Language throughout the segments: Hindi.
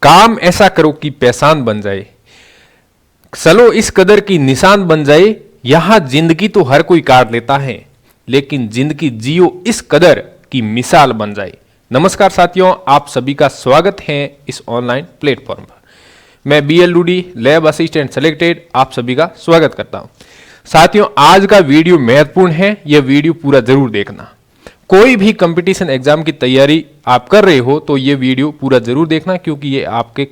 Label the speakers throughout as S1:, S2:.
S1: काम ऐसा करो कि पहचान बन जाए, चलो इस कदर की निशान बन जाए। यहां जिंदगी तो हर कोई काट लेता है, लेकिन जिंदगी जियो इस कदर की मिसाल बन जाए। नमस्कार साथियों, आप सभी का स्वागत है इस ऑनलाइन प्लेटफॉर्म पर। मैं BL Dudi, lab assistant selected, आप सभी का स्वागत करता हूं। साथियों, आज का वीडियो महत्वपूर्ण है, यह वीडियो पूरा जरूर देखना। कोई भी कंपटीशन एग्जाम की तैयारी आप कर रहे हो तो ये वीडियो पूरा जरूर देखना, क्योंकि ये आपके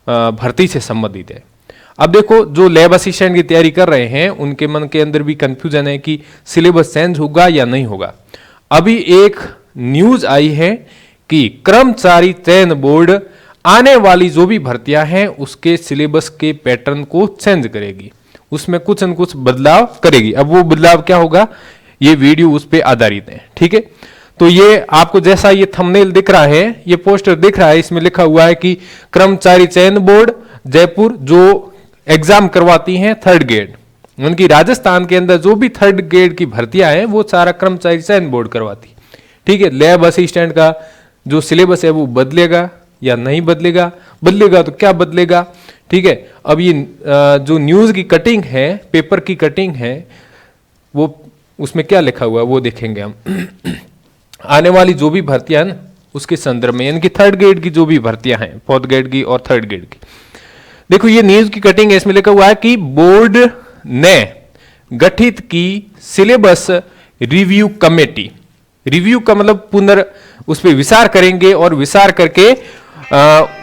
S1: भर्ती से संबंधित है। अब देखो, जो लैब असिस्टेंट की तैयारी कर रहे हैं उनके मन के अंदर भी कंफ्यूजन है कि सिलेबस चेंज होगा या नहीं होगा। अभी एक न्यूज आई है कि कर्मचारी चयन बोर्ड आने वाली जो भी भर्तियां हैं उसके सिलेबस के पैटर्न को चेंज करेगी, उसमें कुछ न कुछ बदलाव करेगी। अब वो बदलाव क्या होगा, ये वीडियो उस पर आधारित है। ठीक है, तो ये आपको जैसा ये थंबनेल दिख रहा है, ये पोस्टर दिख रहा है, इसमें लिखा हुआ है कि कर्मचारी चयन बोर्ड जयपुर जो एग्जाम करवाती हैं थर्ड ग्रेड, उनकी राजस्थान के अंदर जो भी थर्ड ग्रेड की भर्तियां हैं वो सारा कर्मचारी चयन बोर्ड करवाती। ठीक है, लैब असिस्टेंट का जो सिलेबस है वो बदलेगा या नहीं बदलेगा, बदलेगा तो क्या बदलेगा। ठीक है, अब ये जो न्यूज की कटिंग है, पेपर की कटिंग है, वो उसमें क्या लिखा हुआ है वो देखेंगे हम। आने वाली जो भी भर्तियां हैं उसके संदर्भ में, यानी कि थर्ड ग्रेड की जो भी भर्तियां हैं, फोर्थ ग्रेड की और थर्ड ग्रेड की। देखो, ये न्यूज की कटिंग है, इसमें लिखा हुआ है कि बोर्ड ने गठित की सिलेबस रिव्यू कमेटी। रिव्यू का मतलब उस पर विचार करेंगे और विचार करके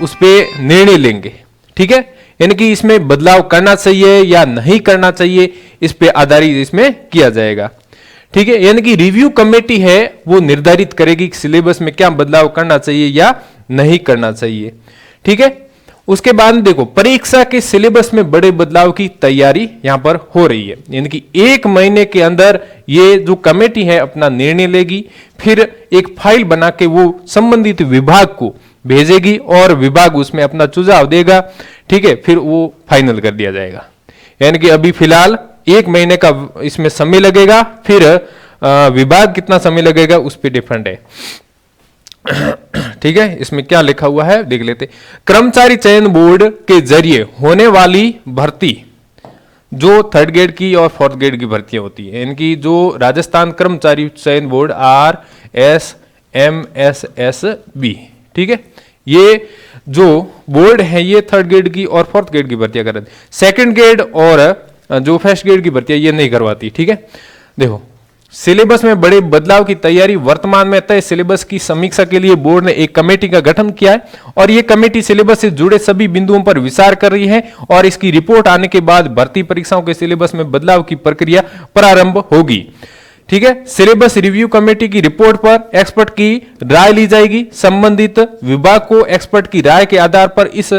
S1: उस पर निर्णय लेंगे। ठीक है, यानी कि इसमें बदलाव करना चाहिए या नहीं करना चाहिए, इस पे आधारित इसमें किया जाएगा। ठीक है, यानी कि रिव्यू कमेटी है वो निर्धारित करेगी कि सिलेबस में क्या बदलाव करना चाहिए या नहीं करना चाहिए। ठीक है, उसके बाद देखो, परीक्षा के सिलेबस में बड़े बदलाव की तैयारी यहां पर हो रही है, यानी कि 1 महीने के अंदर ये जो कमेटी है अपना निर्णय लेगी, फिर एक फाइल बना के वो संबंधित विभाग को भेजेगी और विभाग उसमें अपना सुझाव देगा। ठीक है, फिर वो फाइनल कर दिया जाएगा। यानी कि अभी फिलहाल 1 महीने का इसमें समय लगेगा, फिर विभाग कितना समय लगेगा उस पर डिफरेंट है। ठीक है, इसमें क्या लिखा हुआ है देख लेते। कर्मचारी चयन बोर्ड के जरिए होने वाली भर्ती जो थर्ड ग्रेड की और फोर्थ ग्रेड की भर्तियां होती है, इनकी जो राजस्थान कर्मचारी चयन बोर्ड RSMSSB, ठीक है, ये जो बोर्ड है ये थर्ड ग्रेड की और फोर्थ ग्रेड की भर्तियां करती है। सेकंड ग्रेड और जो फर्स्ट ग्रेड की भर्तियां ये नहीं करवाती। ठीक है, देखो, सिलेबस में बड़े बदलाव की तैयारी। वर्तमान में तय सिलेबस की समीक्षा के लिए बोर्ड ने एक कमेटी का गठन किया है और यह कमेटी सिलेबस से जुड़े सभी बिंदुओं पर विचार कर रही है और इसकी रिपोर्ट आने के बाद भर्ती परीक्षाओं के सिलेबस में बदलाव की प्रक्रिया प्रारंभ होगी। ठीक है, सिलेबस रिव्यू कमेटी की रिपोर्ट पर एक्सपर्ट की राय ली जाएगी। संबंधित विभाग को एक्सपर्ट की राय के आधार पर इस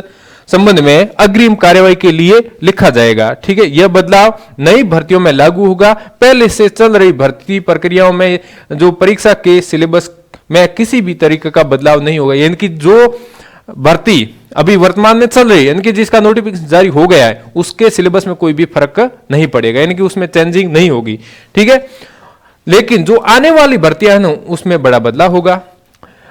S1: संबंध में अग्रिम कार्यवाही के लिए लिखा जाएगा। ठीक है, यह बदलाव नई भर्तियों में लागू होगा। पहले से चल रही भर्ती प्रक्रियाओं में जो परीक्षा के सिलेबस में किसी भी तरीके का बदलाव नहीं होगा, यानी कि जो भर्ती अभी वर्तमान में चल रही है, यानी कि जिसका नोटिफिकेशन जारी हो गया है, उसके सिलेबस में कोई भी फर्क नहीं पड़ेगा, यानी कि उसमें चेंजिंग नहीं होगी। ठीक है, लेकिन जो आने वाली भर्तियां हैं उसमें बड़ा बदलाव होगा।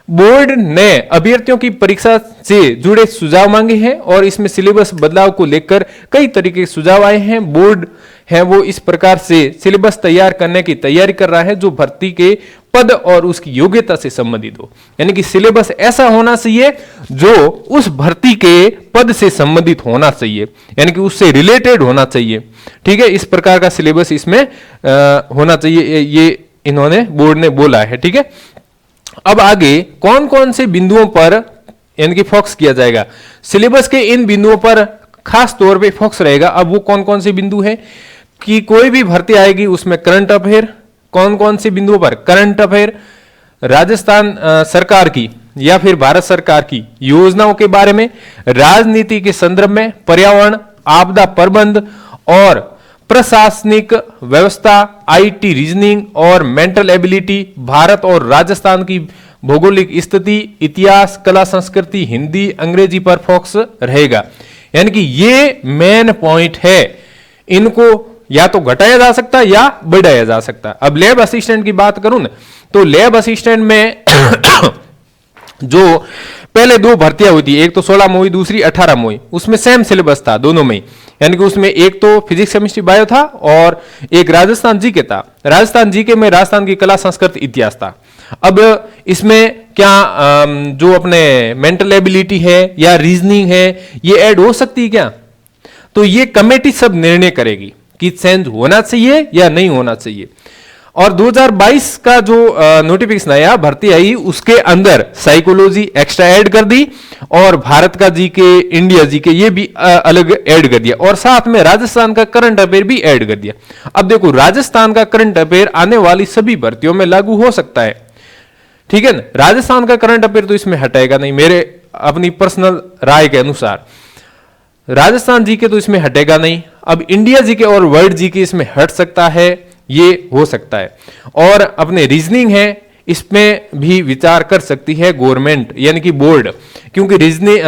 S1: बोर्ड ने अभ्यर्थियों की परीक्षा से जुड़े सुझाव मांगे हैं और इसमें सिलेबस बदलाव को लेकर कई तरीके के सुझाव आए हैं। बोर्ड है वो इस प्रकार से सिलेबस तैयार करने की तैयारी कर रहा है जो भर्ती के पद और उसकी योग्यता से संबंधित हो, यानी कि सिलेबस ऐसा होना चाहिए जो उस भर्ती के पद से संबंधित होना चाहिए, यानी कि उससे रिलेटेड होना चाहिए। ठीक है, इस प्रकार का सिलेबस इसमें होना चाहिए, ये इन्होंने बोर्ड ने बोला है। ठीक है, अब आगे कौन कौन से बिंदुओं पर यानी कि फोकस किया जाएगा, सिलेबस के इन बिंदुओं पर खास तौर पे फोकस रहेगा। अब वो कौन कौन से बिंदु हैं कि कोई भी भर्ती आएगी उसमें करंट अफेयर, कौन कौन से बिंदुओं पर करंट अफेयर, राजस्थान सरकार की या फिर भारत सरकार की योजनाओं के बारे में, राजनीति के संदर्भ में, पर्यावरण, आपदा प्रबंध और प्रशासनिक व्यवस्था, आईटी, रीजनिंग और मेंटल एबिलिटी, भारत और राजस्थान की भौगोलिक स्थिति, इतिहास, कला संस्कृति, हिंदी, अंग्रेजी पर फोकस रहेगा। यानी कि ये मेन पॉइंट है, इनको या तो घटाया जा सकता है या बढ़ाया जा सकता है। अब लैब असिस्टेंट की बात करूं ना, तो लैब असिस्टेंट में जो पहले दो भर्तियां हुई थी, एक तो 16 में हुई, दूसरी 18 में हुई, उसमें सेम सिलेबस था दोनों में, यानी कि उसमें एक तो फिजिक्स केमिस्ट्री बायो था और एक राजस्थान जीके था। राजस्थान जीके में राजस्थान की कला संस्कृति इतिहास था। अब इसमें क्या जो अपने मेंटल एबिलिटी है या रीजनिंग है ये ऐड हो सकती है क्या? तो ये कमेटी सब निर्णय करेगी कि चेंज होना चाहिए या नहीं होना चाहिए। और 2022 का जो नोटिफिकेशन आया, भर्ती आई, उसके अंदर साइकोलॉजी एक्स्ट्रा ऐड कर दी और भारत का जीके, इंडिया जीके ये भी अलग ऐड कर दिया और साथ में राजस्थान का करंट अफेयर भी ऐड कर दिया। अब देखो, राजस्थान का करंट अफेयर आने वाली सभी भर्तियों में लागू हो सकता है, ठीक है ना। राजस्थान का करंट अफेयर तो इसमें हटेगा नहीं, मेरे अपनी पर्सनल राय के अनुसार राजस्थान जीके तो इसमें हटेगा नहीं। अब इंडिया जीके और वर्ल्ड जीके इसमें हट सकता है, ये हो सकता है। और अपने रीजनिंग है, इसमें भी विचार कर सकती है गवर्नमेंट यानी कि बोर्ड, क्योंकि रीजनिंग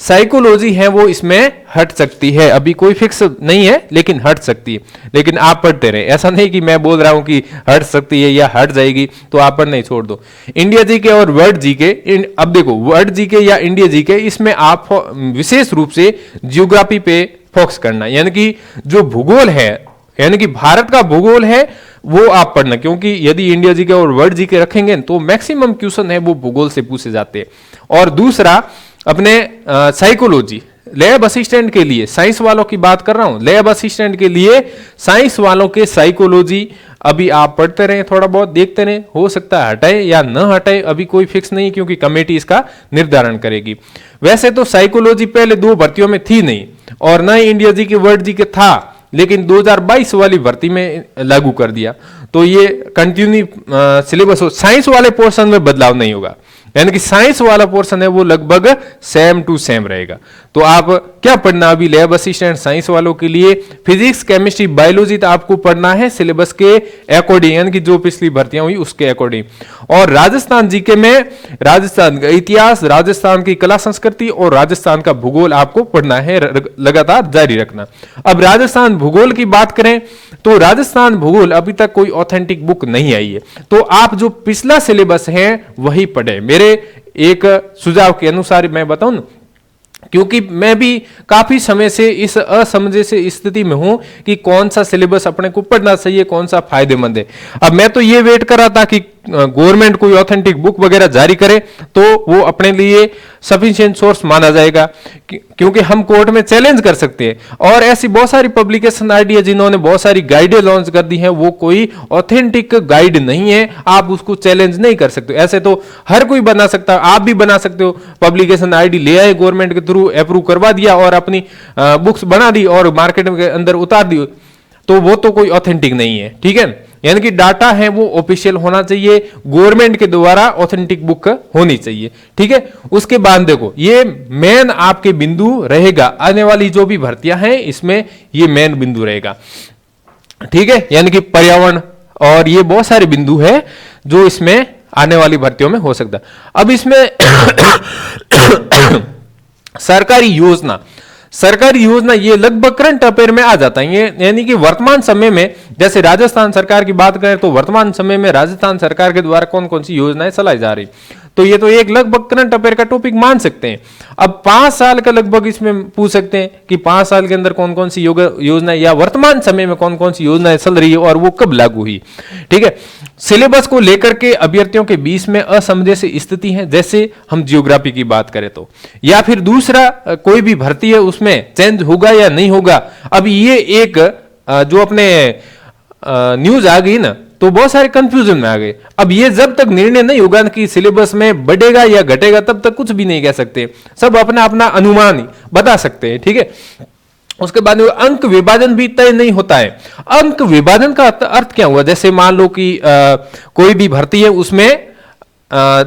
S1: साइकोलॉजी है वो इसमें हट सकती है। अभी कोई फिक्स नहीं है लेकिन हट सकती है। लेकिन आप पढ़ते रहे, ऐसा नहीं कि मैं बोल रहा हूं कि हट सकती है या हट जाएगी तो आप पढ़ना ही छोड़ दो। इंडिया जीके और वर्ल्ड जीके, अब देखो वर्ल्ड जीके या इंडिया जीके, इसमें आप विशेष रूप से जियोग्राफी पे फोकस करना, यानी कि जो भूगोल है, यानी कि भारत का भूगोल है वो आप पढ़ना, क्योंकि यदि इंडिया जीके और वर्ल्ड जीके रखेंगे तो मैक्सिमम क्वेश्चन है वो भूगोल से पूछे जाते हैं। और दूसरा अपने साइकोलॉजी, लैब असिस्टेंट के लिए, साइंस वालों की बात कर रहा हूं, लैब असिस्टेंट के लिए साइंस वालों के साइकोलॉजी अभी आप पढ़ते रहे, थोड़ा बहुत देखते रहे, हो सकता है हटाए या न हटाए, अभी कोई फिक्स नहीं, क्योंकि कमेटी इसका निर्धारण करेगी। वैसे तो साइकोलॉजी पहले दो भर्तियों में थी नहीं और न इंडिया जीके वर्ल्ड जीके था, लेकिन 2022 वाली भर्ती में लागू कर दिया, तो ये कंटिन्यू सिलेबस हो। साइंस वाले पोर्शन में बदलाव नहीं होगा, यानी कि साइंस वाला पोर्शन है वो लगभग सेम टू सेम रहेगा। तो आप क्या पढ़ना अभी लैब असिस्टेंट साइंस वालों के लिए, फिजिक्स केमिस्ट्री बायोलॉजी तो आपको पढ़ना है सिलेबस के अकॉर्डिंग, यानी कि जो पिछली भर्तियां हुई उसके अकॉर्डिंग। और राजस्थान जीके में राजस्थान का इतिहास, राजस्थान की कला संस्कृति और राजस्थान का भूगोल आपको पढ़ना है, लगातार जारी रखना। अब राजस्थान भूगोल की बात करें तो राजस्थान भूगोल अभी तक कोई ऑथेंटिक बुक नहीं आई है, तो आप जो पिछला सिलेबस है वही पढ़े। मेरे एक सुझाव के अनुसार मैं बताऊं ना, क्योंकि मैं भी काफी समय से इस असमंजस स्थिति में हूं कि कौन सा सिलेबस अपने को पढ़ना चाहिए, कौन सा फायदेमंद है। अब मैं तो ये वेट कर रहा था कि गवर्नमेंट कोई ऑथेंटिक बुक वगैरह जारी करे तो वो अपने लिए सफिशिएंट सोर्स माना जाएगा, क्योंकि हम कोर्ट में चैलेंज कर सकते हैं। और ऐसी बहुत सारी पब्लिकेशन आईडी है जिन्होंने बहुत सारी गाइडें लॉन्च कर दी हैं, वो कोई ऑथेंटिक गाइड नहीं है, आप उसको चैलेंज नहीं कर सकते। ऐसे तो हर कोई बना सकता है, आप भी बना सकते हो। पब्लिकेशन आईडी ले आए, गवर्नमेंट के थ्रू अप्रूव करवा दिया और अपनी बुक्स बना दी और मार्केट के अंदर उतार दी, तो वो तो कोई ऑथेंटिक नहीं है, ठीक है। यानी कि डाटा है वो ऑफिशियल होना चाहिए, गवर्नमेंट के द्वारा ऑथेंटिक बुक होनी चाहिए, ठीक है। उसके बाद देखो, ये मेन आपके बिंदु रहेगा, आने वाली जो भी भर्तियां हैं इसमें ये मेन बिंदु रहेगा, ठीक है। यानी कि पर्यावरण और ये बहुत सारे बिंदु है जो इसमें आने वाली भर्तियों में हो सकता है। अब इसमें सरकारी योजना ये लगभग करंट अफेयर में आ जाता है, ये यानी कि वर्तमान समय में, जैसे राजस्थान सरकार की बात करें तो वर्तमान समय में राजस्थान सरकार के द्वारा कौन कौन सी योजनाएं चलाई जा रही, तो ये तो एक लगभग करंट अफेयर का टॉपिक मान सकते हैं। अब 5 साल का लगभग इसमें पूछ सकते हैं कि 5 साल के अंदर कौन कौन सी योजना या वर्तमान समय में कौन कौन सी योजनाएं चल रही है और वो कब लागू हुई, ठीक है। सिलेबस को लेकर के अभ्यर्थियों के बीच में असमंजस स्थिति है, जैसे हम जियोग्राफी की बात करें तो, या फिर दूसरा कोई भी भर्ती है उसमें चेंज होगा या नहीं होगा। अब ये एक जो अपने न्यूज आ गई ना, तो बहुत सारे कंफ्यूजन में आ गए। अब ये जब तक निर्णय नहीं होगा कि सिलेबस में बढ़ेगा या घटेगा तब तक कुछ भी नहीं कह सकते, सब अपना अपना अनुमान बता सकते हैं, ठीक है। उसके बाद अंक विभाजन भी तय नहीं होता है। अंक विभाजन का अर्थ क्या हुआ, जैसे मान लो कि कोई भी भर्ती है उसमें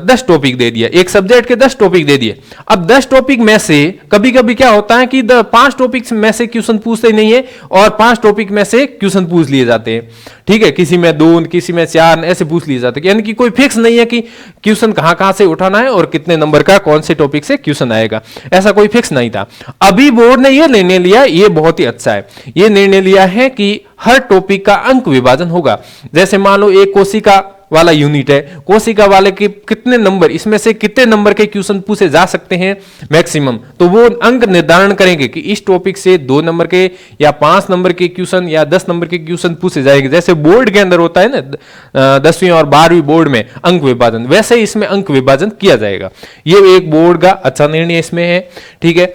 S1: 10 टॉपिक दे दिया, एक सब्जेक्ट के 10 टॉपिक दे दिए। अब 10 टॉपिक में से कभी कभी क्या होता है कि 5 टॉपिक में से क्वेश्चन पूछते नहीं है और 5 टॉपिक में से क्वेश्चन पूछ लिए जाते हैं, ठीक है। किसी में 2, किसी में 4 ऐसे पूछ लिए जाते हैं, यानी कि कोई फिक्स नहीं है कि क्वेश्चन कहां कहां से उठाना है और कितने नंबर का कौन से टॉपिक से क्वेश्चन आएगा, ऐसा कोई फिक्स नहीं था। अभी बोर्ड ने यह निर्णय लिया, ये बहुत ही अच्छा है, ये निर्णय लिया है कि हर टॉपिक का अंक विभाजन होगा। जैसे मान लो एक कोशिका वाला यूनिट है, कोशिका वाले के कितने नंबर, इसमें से कितने नंबर के क्वेश्चन पूछे जा सकते हैं मैक्सिमम, तो वो अंक निर्धारण करेंगे कि इस टॉपिक से 2 नंबर के या 5 नंबर के क्वेश्चन या 10 नंबर के क्वेश्चन पूछे जाएंगे। जैसे बोर्ड के अंदर होता है ना 10वीं और 12वीं बोर्ड में अंक विभाजन, वैसे ही इसमें अंक विभाजन किया जाएगा। ये एक बोर्ड का अच्छा निर्णय इसमें है, ठीक है,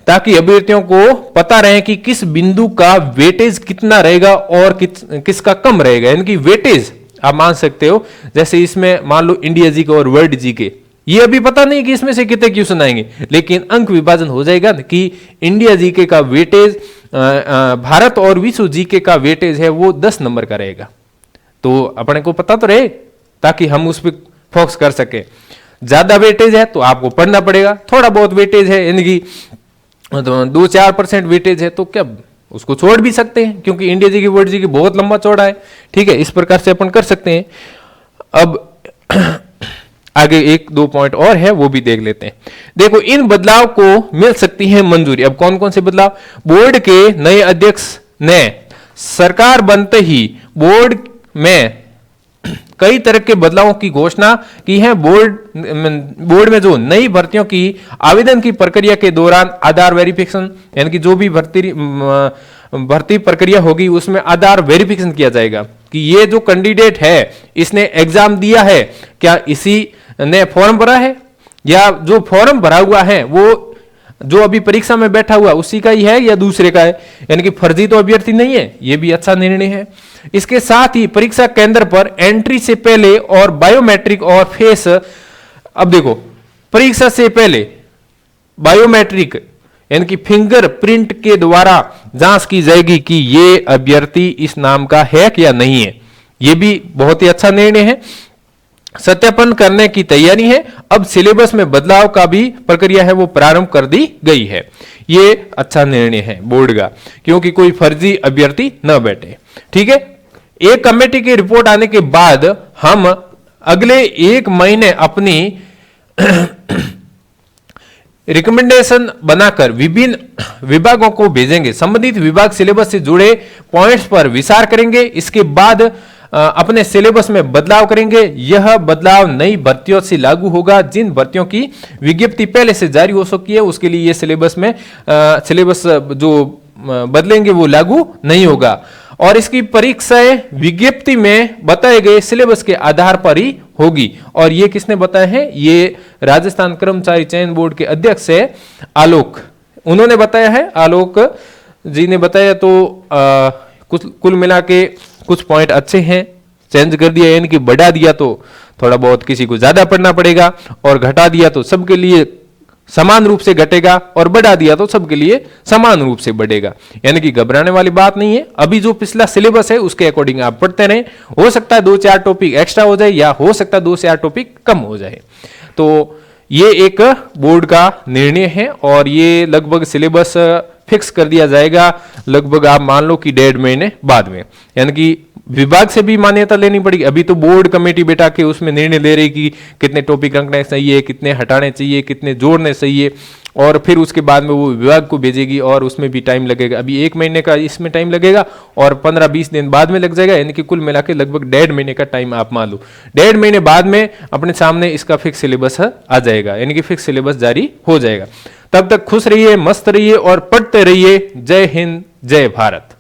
S1: ताकि अभ्यर्थियों को पता रहे कि किस बिंदु का वेटेज कितना रहेगा और किसका कम रहेगा। यानी कि वेटेज आप मान सकते हो, जैसे इसमें मान लो इंडिया जी के और वर्ल्ड जी के, ये अभी पता नहीं कि इसमें से कितने क्वेश्चन आएंगे, लेकिन अंक विभाजन हो जाएगा कि इंडिया जीके का वेटेज, भारत और विश्व जीके का वेटेज है वो 10 नंबर का रहेगा। तो अपने को पता तो रहे, ताकि हम उस पर फोकस कर सके। ज्यादा वेटेज है तो आपको पढ़ना पड़ेगा, थोड़ा बहुत वेटेज है यानी कि 2-4% वेटेज है तो क्या उसको छोड़ भी सकते हैं, क्योंकि इंडिया जी की वर्ल्ड जी की बहुत लंबा चौड़ा है, ठीक है। इस प्रकार से अपन कर सकते हैं। अब आगे 1-2 पॉइंट और है वो भी देख लेते हैं। देखो, इन बदलाव को मिल सकती है मंजूरी। अब कौन कौन से बदलाव? बोर्ड के नए अध्यक्ष ने सरकार बनते ही बोर्ड में कई तरह के बदलावों की घोषणा की है। बोर्ड में जो नई भर्तियों की आवेदन की प्रक्रिया के दौरान आधार वेरिफिकेशन, यानी कि जो भी भर्ती प्रक्रिया होगी उसमें आधार वेरिफिकेशन किया जाएगा कि ये जो कैंडिडेट है इसने एग्जाम दिया है, क्या इसी ने फॉर्म भरा है, या जो फॉर्म भरा हुआ है वो जो अभी परीक्षा में बैठा हुआ उसी का ही है या दूसरे का है, यानी कि फर्जी तो अभ्यर्थी नहीं है। ये भी अच्छा निर्णय है। इसके साथ ही परीक्षा केंद्र पर एंट्री से पहले और बायोमेट्रिक और फेस, अब देखो परीक्षा से पहले बायोमेट्रिक यानी कि फिंगरप्रिंट के द्वारा जांच की जाएगी कि ये अभ्यर्थी इस नाम का है या नहीं है। ये भी बहुत ही अच्छा निर्णय है। सत्यापन करने की तैयारी है। अब सिलेबस में बदलाव का भी प्रक्रिया है वो प्रारंभ कर दी गई है। ये अच्छा निर्णय है बोर्ड का, क्योंकि कोई फर्जी अभ्यर्थी न बैठे, ठीक है। एक कमेटी की रिपोर्ट आने के बाद हम अगले 1 महीने अपनी रिकमेंडेशन बनाकर विभिन्न विभागों को भेजेंगे। संबंधित विभाग सिलेबस से जुड़े पॉइंट्स पर विचार करेंगे। इसके बाद अपने सिलेबस में बदलाव करेंगे। यह बदलाव नई भर्तियों से लागू होगा। जिन भर्तियों की विज्ञप्ति पहले से जारी हो चुकी है उसके लिए ये सिलेबस जो बदलेंगे वो लागू नहीं होगा, और इसकी परीक्षाएं विज्ञप्ति में बताए गए सिलेबस के आधार पर ही होगी। और ये किसने बताया है? ये राजस्थान कर्मचारी चयन बोर्ड के अध्यक्ष है आलोक, उन्होंने बताया है, आलोक जी ने बताया। तो कुल मिला के कुछ पॉइंट अच्छे हैं, चेंज कर दिया यानी कि बढ़ा दिया तो थोड़ा बहुत किसी को ज्यादा पढ़ना पड़ेगा, और घटा दिया तो सबके लिए समान रूप से घटेगा, और बढ़ा दिया तो सबके लिए समान रूप से बढ़ेगा। यानी कि घबराने वाली बात नहीं है। अभी जो पिछला सिलेबस है उसके अकॉर्डिंग आप पढ़ते रहें। हो सकता है 2-4 टॉपिक एक्स्ट्रा हो जाए, या हो सकता है 2 से 8 टॉपिक कम हो जाए। तो ये एक बोर्ड का निर्णय है, और ये लगभग सिलेबस फिक्स कर दिया जाएगा लगभग आप मान लो कि 1.5 महीने बाद में। यानी कि विभाग से भी मान्यता लेनी पड़ेगी। अभी तो बोर्ड कमेटी बैठा के उसमें निर्णय ले रही कि कितने टॉपिक रखने चाहिए, कितने हटाने चाहिए, कितने जोड़ने चाहिए, और फिर उसके बाद में वो विभाग को भेजेगी और उसमें भी टाइम लगेगा। अभी 1 महीने का इसमें टाइम लगेगा और 15-20 दिन बाद में लग जाएगा। यानी कि कुल मिला के लगभग 1.5 महीने का टाइम आप मान लो। 1.5 महीने बाद में अपने सामने इसका फिक्स सिलेबस आ जाएगा, यानी कि फिक्स सिलेबस जारी हो जाएगा। तब तक खुश रहिए, मस्त रहिए और पढ़ते रहिए। जय हिंद, जय भारत।